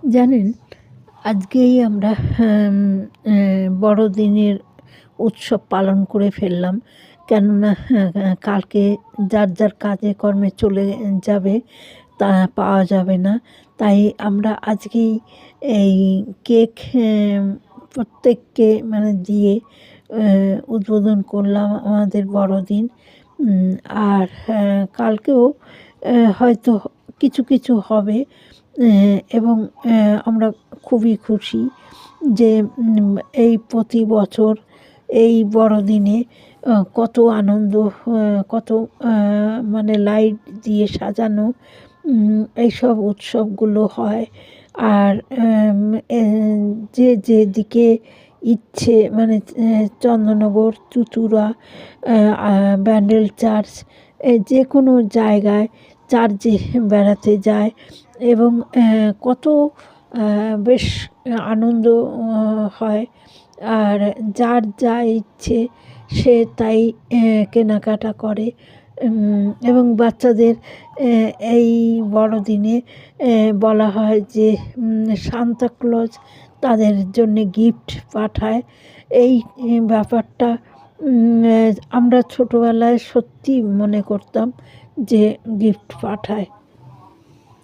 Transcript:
জানেন, আজকেই আমরা বড়দিনের উৎসব পালন করে ফেললাম। কেননা কালকে যার যার কাজে কর্মে চলে যাবে, তা পাওয়া যাবে না। তাই আমরা আজকেই এই কেক প্রত্যেককে মানে দিয়ে উদ্বোধন করলাম আমাদের বড়দিন। আর কালকেও হয়তো কিছু কিছু হবে। এবং আমরা খুবই খুশি যে এই প্রতি বছর এই বড়দিনে কত আনন্দ, কত মানে লাইট দিয়ে সাজানো এইসব উৎসবগুলো হয়। আর যে যেদিকে ইচ্ছে মানে চন্দননগর, চুঁচুড়া, ব্যান্ডেল চার্চ, যে কোনো জায়গায় চার্চে বেড়াতে যায় এবং কত বেশ আনন্দ হয়। আর যার যা ইচ্ছে সে তাই কেনাকাটা করে। এবং বাচ্চাদের এই বড়দিনে বলা হয় যে সান্তা ক্লজ তাদের জন্যে গিফট পাঠায়। এই ব্যাপারটা আমরা ছোটোবেলায় সত্যি মনে করতাম যে গিফট পাঠায়।